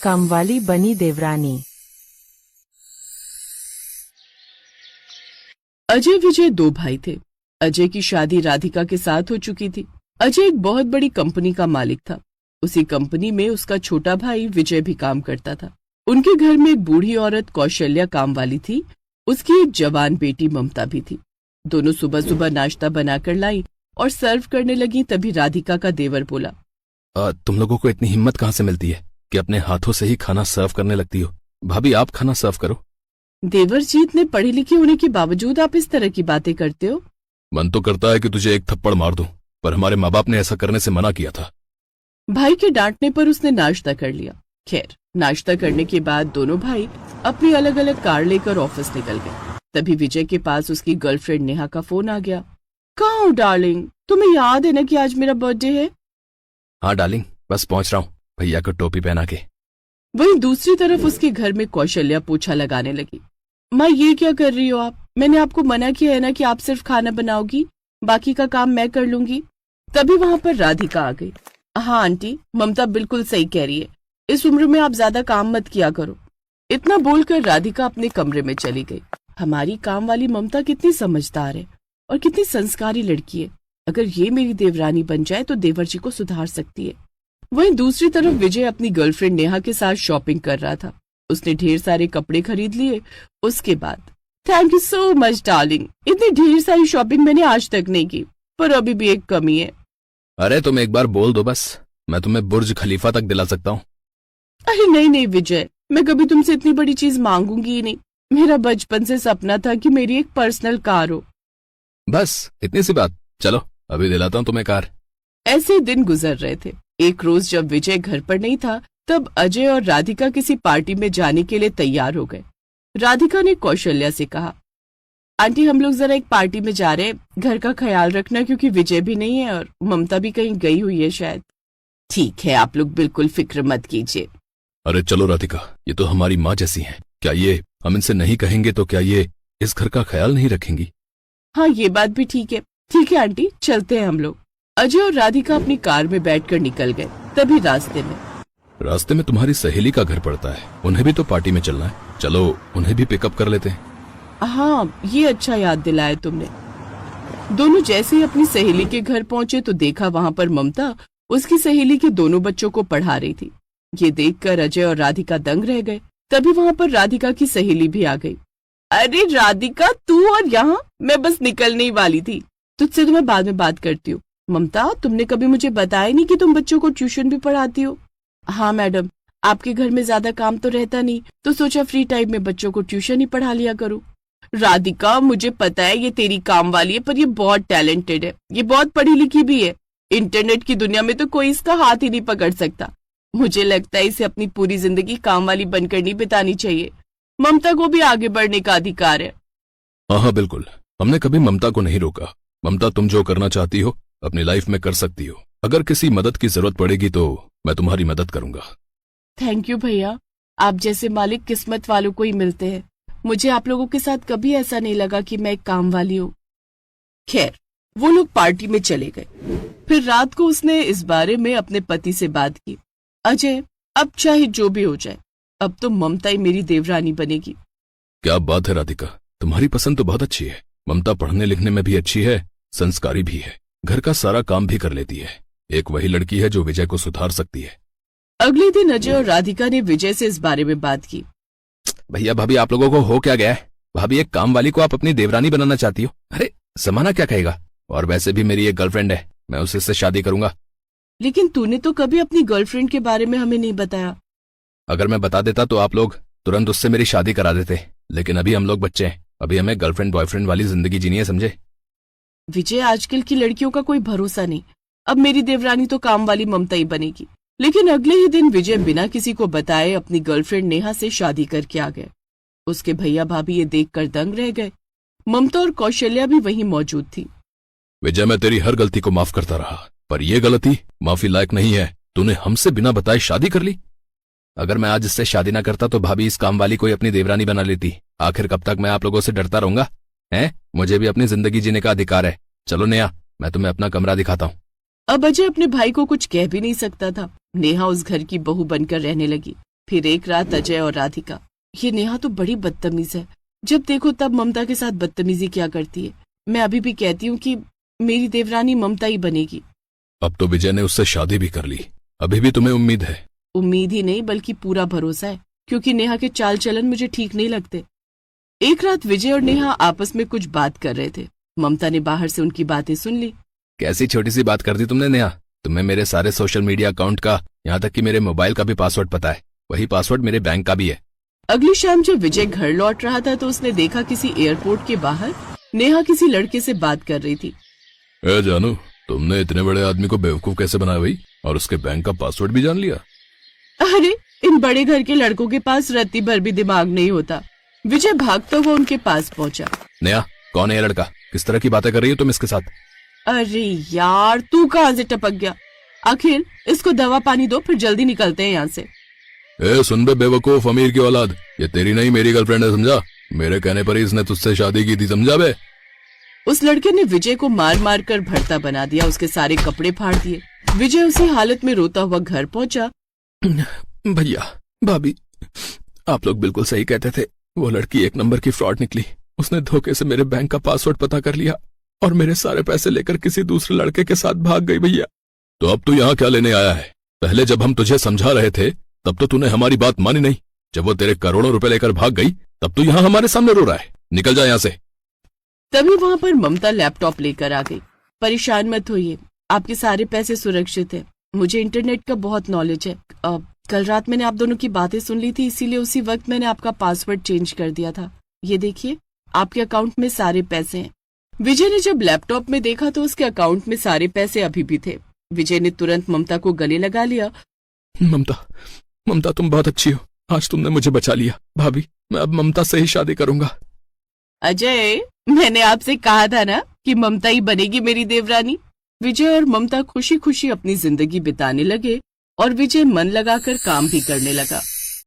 कामवाली बनी देवरानी। अजय विजय दो भाई थे। अजय की शादी राधिका के साथ हो चुकी थी। अजय एक बहुत बड़ी कंपनी का मालिक था। उसी कंपनी में उसका छोटा भाई विजय भी काम करता था। उनके घर में एक बूढ़ी औरत कौशल्या काम वाली थी। उसकी एक जवान बेटी ममता भी थी। दोनों सुबह सुबह नाश्ता बनाकर लाई और सर्व करने लगी। तभी राधिका का देवर बोला, तुम लोगों को इतनी हिम्मत कहाँ से मिलती है कि अपने हाथों से ही खाना सर्व करने लगती हो? भाभी, आप खाना सर्व करो। देवर जी, इतने पढ़े लिखे होने के बावजूद आप इस तरह की बातें करते हो? मन तो करता है कि तुझे एक थप्पड़ मार दूं, पर हमारे माँ बाप ने ऐसा करने से मना किया था। भाई के डांटने पर उसने नाश्ता कर लिया। खैर, नाश्ता करने के बाद दोनों भाई अपनी अलग अलग कार लेकर ऑफिस निकल गए। तभी विजय के पास उसकी गर्लफ्रेंड नेहा का फोन आ गया। कहाँ हो डार्लिंग? तुम्हें याद है ना कि आज मेरा बर्थडे है? हाँ डार्लिंग, बस पहुंच रहा हूँ, भैया को टोपी पहना के। वहीं दूसरी तरफ उसके घर में कौशल्या पोछा लगाने लगी। माँ, ये क्या कर रही हो आप? मैंने आपको मना किया है ना कि आप सिर्फ खाना बनाओगी, बाकी का काम मैं कर लूंगी। तभी वहां पर राधिका आ गई। हाँ आंटी, ममता बिल्कुल सही कह रही है, इस उम्र में आप ज्यादा काम मत किया करो। इतना बोलकर राधिका अपने कमरे में चली गई। हमारी काम वाली ममता कितनी समझदार है और कितनी संस्कारी लड़की है। अगर ये मेरी देवरानी बन जाए तो देवर जी को सुधार सकती है। वहीं दूसरी तरफ विजय अपनी गर्लफ्रेंड नेहा के साथ शॉपिंग कर रहा था। उसने ढेर सारे कपड़े खरीद लिए। उसके बाद, thank you so much darling, इतनी ढेर सारी शॉपिंग मैंने आज तक नहीं की, पर अभी भी एक कमी है। अरे तुम एक बार बोल दो बस, मैं तुम्हें बुर्ज खलीफा तक दिला सकता हूँ। अरे नहीं नहीं विजय, मैं कभी तुमसे इतनी बड़ी चीज मांगूंगी ही नहीं। मेरा बचपन से सपना था कि मेरी एक पर्सनल कार हो। बस इतनी सी बात, चलो अभी दिलाता हूँ तुम्हें कार। ऐसे दिन गुजर रहे थे। एक रोज जब विजय घर पर नहीं था, तब अजय और राधिका किसी पार्टी में जाने के लिए तैयार हो गए। राधिका ने कौशल्या से कहा, आंटी हम लोग जरा एक पार्टी में जा रहे हैं, घर का ख्याल रखना क्योंकि विजय भी नहीं है और ममता भी कहीं गई हुई है शायद। ठीक है, आप लोग बिल्कुल फिक्र मत कीजिए। अरे चलो राधिका, ये तो हमारी माँ जैसी हैं। क्या ये हम इनसे नहीं कहेंगे तो क्या ये इस घर का ख्याल नहीं रखेंगी? हाँ, ये बात भी ठीक है। ठीक है आंटी, चलते हैं हम लोग। अजय और राधिका अपनी कार में बैठकर निकल गए। तभी रास्ते में तुम्हारी सहेली का घर पड़ता है, उन्हें भी तो पार्टी में चलना है। चलो उन्हें भी पिकअप कर लेते हैं। हाँ, ये अच्छा याद दिलाया तुमने। दोनों जैसे ही अपनी सहेली के घर पहुंचे तो देखा वहां पर ममता उसकी सहेली के दोनों बच्चों को पढ़ा रही थी। ये देखकर अजय और राधिका दंग रह गए। तभी वहां पर राधिका की सहेली भी आ गई। अरे राधिका, तू और यहाँ? मैं बस निकलने ही वाली थी, तुझसे तो मैं बाद में बात करती हूँ। ममता, तुमने कभी मुझे बताया नहीं कि तुम बच्चों को ट्यूशन भी पढ़ाती हो। हाँ मैडम, आपके घर में ज्यादा काम तो रहता नहीं, तो सोचा फ्री टाइम में बच्चों को ट्यूशन ही पढ़ा लिया करूँ। राधिका, मुझे पता है ये तेरी काम वाली है, पर ये बहुत टैलेंटेड है, ये बहुत पढ़ी लिखी भी है। इंटरनेट की दुनिया में तो कोई इसका हाथ ही नहीं पकड़ सकता। मुझे लगता है इसे अपनी पूरी जिंदगी काम वाली बनकर नहीं बितानी चाहिए। ममता को भी आगे बढ़ने का अधिकार है। हाँ बिल्कुल, हमने कभी ममता को नहीं रोका। ममता, तुम जो करना चाहती हो अपनी लाइफ में कर सकती हो। अगर किसी मदद की जरूरत पड़ेगी तो मैं तुम्हारी मदद करूंगा। थैंक यू भैया, आप जैसे मालिक किस्मत वालों को ही मिलते हैं। मुझे आप लोगों के साथ कभी ऐसा नहीं लगा कि मैं एक काम वाली हूँ। खैर, वो लोग पार्टी में चले गए। फिर रात को उसने इस बारे में अपने पति से बात की। अजय, अब चाहे जो भी हो जाए, अब तो ममता ही मेरी देवरानी बनेगी। क्या बात है राधिका, तुम्हारी पसंद तो बहुत अच्छी है। ममता पढ़ने लिखने में भी अच्छी है, संस्कारी भी है, घर का सारा काम भी कर लेती है। एक वही लड़की है जो विजय को सुधार सकती है। अगले दिन अजय और राधिका ने विजय से इस बारे में बात की। भैया भाभी, आप लोगों को हो क्या गया है? भाभी, एक काम वाली को आप अपनी देवरानी बनाना चाहती हो? अरे जमाना क्या कहेगा? और वैसे भी मेरी एक गर्लफ्रेंड है, मैं उससे शादी करूंगा। लेकिन तूने तो कभी अपनी गर्लफ्रेंड के बारे में हमें नहीं बताया। अगर मैं बता देता तो आप लोग तुरंत उससे मेरी शादी करा देते, लेकिन अभी हम लोग बच्चे हैं, अभी हमें गर्लफ्रेंड बॉयफ्रेंड वाली जिंदगी जीनी है, समझे? विजय, आजकल की लड़कियों का कोई भरोसा नहीं। अब मेरी देवरानी तो काम वाली ममता ही बनेगी। लेकिन अगले ही दिन विजय बिना किसी को बताए अपनी गर्लफ्रेंड नेहा से शादी करके आ गए। उसके भैया भाभी ये देखकर दंग रह गए। ममता और कौशल्या भी वहीं मौजूद थी। विजय, मैं तेरी हर गलती को माफ करता रहा, पर यह गलती माफी लायक नहीं है। तूने हमसे बिना बताए शादी कर ली। अगर मैं आज इससे शादी ना करता तो भाभी इस काम वाली को ही अपनी देवरानी बना लेती। आखिर कब तक मैं आप लोगों से डरता रहूंगा? हैं? मुझे भी अपनी जिंदगी जीने का अधिकार है। चलो नेहा, मैं तुम्हें अपना कमरा दिखाता हूँ। अब अजय अपने भाई को कुछ कह भी नहीं सकता था। नेहा उस घर की बहू बनकर रहने लगी। फिर एक रात अजय और राधिका। ये नेहा तो बड़ी बदतमीज है, जब देखो तब ममता के साथ बदतमीजी क्या करती है। मैं अभी भी कहती हूँ कि मेरी देवरानी ममता ही बनेगी। अब तो विजय ने उससे शादी भी कर ली, अभी भी तुम्हें उम्मीद है? उम्मीद ही नहीं बल्कि पूरा भरोसा है, क्योंकि नेहा के चाल चलन मुझे ठीक नहीं लगते। एक रात विजय और नेहा आपस में कुछ बात कर रहे थे। ममता ने बाहर से उनकी बातें सुन ली। कैसी छोटी सी बात कर दी तुमने नेहा? तुम्हें मेरे सारे सोशल मीडिया अकाउंट का, यहाँ तक कि मेरे मोबाइल का भी पासवर्ड पता है। वही पासवर्ड मेरे बैंक का भी है। अगली शाम जब विजय घर लौट रहा था तो उसने देखा किसी एयरपोर्ट के बाहर नेहा किसी लड़के से बात कर रही थी। ए जानू, तुमने इतने बड़े आदमी को बेवकूफ कैसे बनाया भाई, और उसके बैंक का पासवर्ड भी जान लिया? अरे इन बड़े घर के लड़कों के पास रत्ती भर भी दिमाग नहीं होता। विजय भागता हुआ उनके पास पहुंचा। नेहा, कौन है ये लड़का? किस तरह की बातें कर रही हो तुम इसके साथ? अरे यार, तू कहाँ से टपक गया? आखिर इसको दवा पानी दो, फिर जल्दी निकलते हैं यहाँ से। ए सुन बे बेवकूफ अमीर की औलाद, ये तेरी नहीं मेरी गर्लफ्रेंड है, समझा? मेरे कहने पर ही इसने तुझसे शादी की थी, समझा बे? उस लड़के ने विजय को मार मार कर भरता बना दिया, उसके सारे कपड़े फाड़ दिए। विजय उसी हालत में रोता हुआ घर पहुंचा। भैया, भाभी, आप लोग बिल्कुल सही कहते थे। वो लड़की एक नंबर की फ्रॉड निकली। उसने धोखे से मेरे बैंक का पासवर्ड पता कर लिया और मेरे सारे पैसे लेकर किसी दूसरे लड़के के साथ भाग गई। भैया, तो अब तू यहाँ क्या लेने आया है? पहले जब हम तुझे समझा रहे थे तब तो तूने हमारी बात मानी नहीं। जब वो तेरे करोड़ों रुपए लेकर भाग गई तब तू यहाँ हमारे सामने रो रहा है। निकल जा यहाँ से। तभी वहां पर ममता लैपटॉप लेकर आ गई। परेशान मत होइए, आपके सारे पैसे सुरक्षित हैं। मुझे इंटरनेट का बहुत नॉलेज है। कल रात मैंने आप दोनों की बातें सुन ली थी, इसीलिए उसी वक्त मैंने आपका पासवर्ड चेंज कर दिया था। ये देखिए, आपके अकाउंट में सारे पैसे हैं। विजय ने जब लैपटॉप में देखा तो उसके अकाउंट में सारे पैसे अभी भी थे। विजय ने तुरंत ममता को गले लगा लिया। ममता तुम बहुत अच्छी हो, आज तुमने मुझे बचा लिया। भाभी, मैं अब ममता से ही शादी करूंगा। अजय, मैंने आपसे कहा था ना कि ममता ही बनेगी मेरी देवरानी। विजय और ममता खुशी खुशी अपनी जिंदगी बिताने लगे और विजय मन लगाकर काम भी करने लगा।